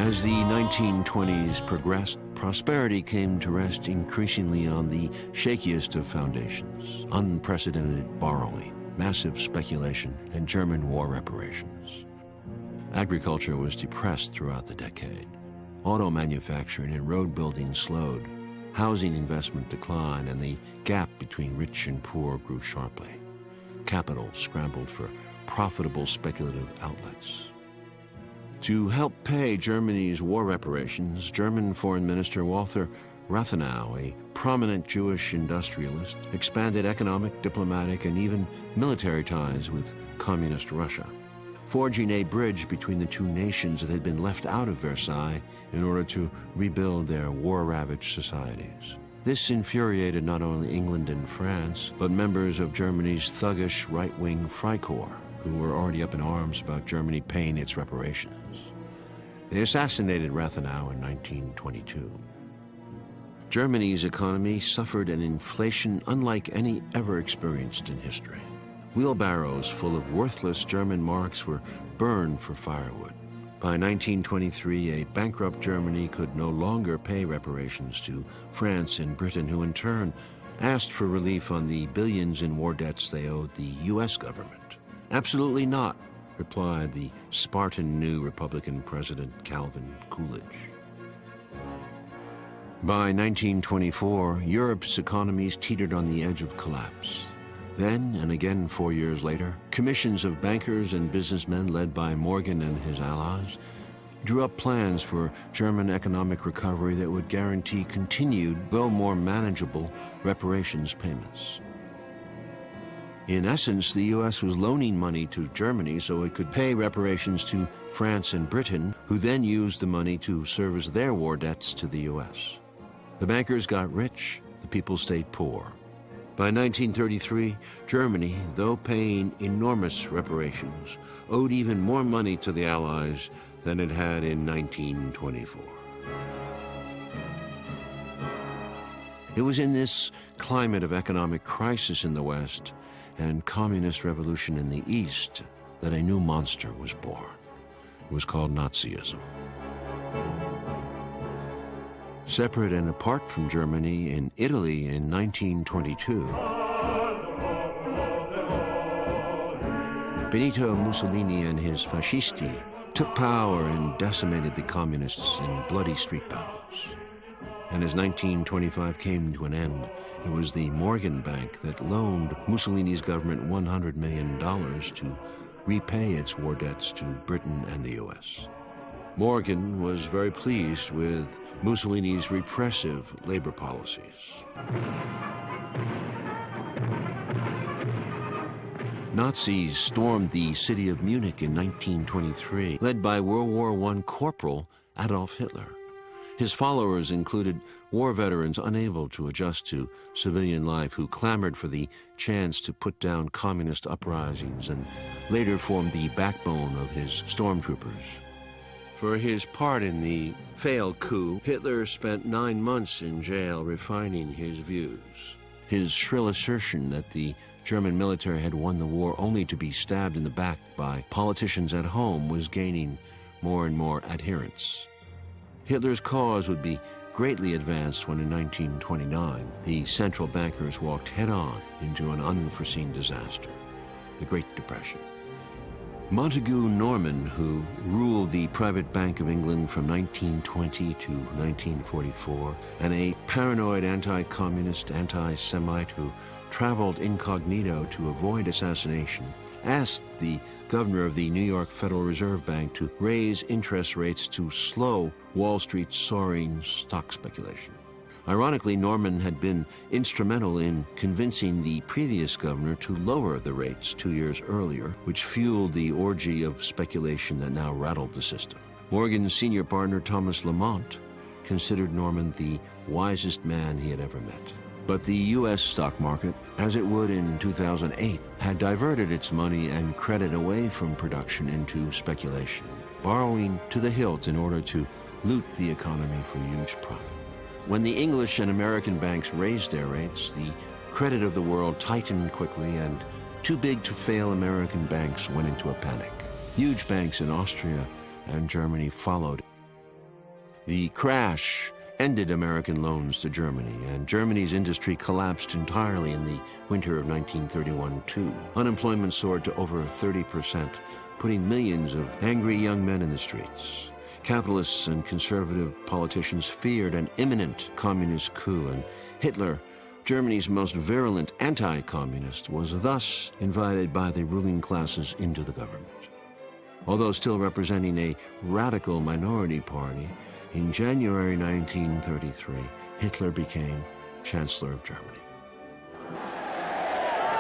As the 1920s progressed, prosperity came to rest increasingly on the shakiest of foundations: unprecedented borrowing, massive speculation, and German war reparations. Agriculture was depressed throughout the decade. Auto manufacturing and road building slowed. Housing investment declined, and the gap between rich and poor grew sharply. Capital scrambled for profitable speculative outlets. To help pay Germany's war reparations, German Foreign Minister Walther Rathenau, a prominent Jewish industrialist, expanded economic, diplomatic, and even military ties with Communist Russia, forging a bridge between the two nations that had been left out of Versailles in order to rebuild their war-ravaged societies. This infuriated not only England and France, but members of Germany's thuggish right-wing Freikorps, who were already up in arms about Germany paying its reparations. They assassinated Rathenau in 1922. Germany's economy suffered an inflation unlike any ever experienced in history. Wheelbarrows full of worthless German marks were burned for firewood. By 1923, a bankrupt Germany could no longer pay reparations to France and Britain, who in turn asked for relief on the billions in war debts they owed the U.S. government. "Absolutely not," replied the Spartan new Republican President Calvin Coolidge. By 1924, Europe's economies teetered on the edge of collapse. Then, and again 4 years later, commissions of bankers and businessmen led by Morgan and his allies drew up plans for German economic recovery that would guarantee continued, though more manageable, reparations payments. In essence, the U.S. was loaning money to Germany so it could pay reparations to France and Britain, who then used the money to service their war debts to the U.S. The bankers got rich, the people stayed poor. By 1933, Germany, though paying enormous reparations, owed even more money to the Allies than it had in 1924. It was in this climate of economic crisis in the West and communist revolution in the East that a new monster was born. It was called Nazism. Separate and apart from Germany, in Italy in 1922, Benito Mussolini and his fascisti took power and decimated the communists in bloody street battles. And as 1925 came to an end, it was the Morgan Bank that loaned Mussolini's government $100 million to repay its war debts to Britain and the U.S. Morgan was very pleased with Mussolini's repressive labor policies. Nazis stormed the city of Munich in 1923, led by World War I Corporal Adolf Hitler. His followers included war veterans unable to adjust to civilian life who clamored for the chance to put down communist uprisings and later formed the backbone of his stormtroopers. For his part in the failed coup, Hitler spent 9 months in jail refining his views. His shrill assertion that the German military had won the war only to be stabbed in the back by politicians at home was gaining more and more adherents. Hitler's cause would be greatly advanced when in 1929 the central bankers walked head-on into an unforeseen disaster, the Great Depression. Montagu Norman, who ruled the Private Bank of England from 1920 to 1944, and a paranoid anti-communist, anti-Semite who traveled incognito to avoid assassination, asked the governor of the New York Federal Reserve Bank to raise interest rates to slow Wall Street's soaring stock speculation. Ironically, Norman had been instrumental in convincing the previous governor to lower the rates 2 years earlier, which fueled the orgy of speculation that now rattled the system. Morgan's senior partner, Thomas Lamont, considered Norman the wisest man he had ever met. But the U.S. stock market, as it would in 2008, had diverted its money and credit away from production into speculation, borrowing to the hilt in order to loot the economy for huge profit. When the English and American banks raised their rates, the credit of the world tightened quickly, and too big to fail American banks went into a panic. Huge banks in Austria and Germany followed. The crash ended American loans to Germany, and Germany's industry collapsed entirely in the winter of 1931-2. Unemployment soared to over 30%, putting millions of angry young men in the streets. Capitalists and conservative politicians feared an imminent communist coup, and Hitler, Germany's most virulent anti-communist, was thus invited by the ruling classes into the government. Although still representing a radical minority party, in January 1933, Hitler became Chancellor of Germany.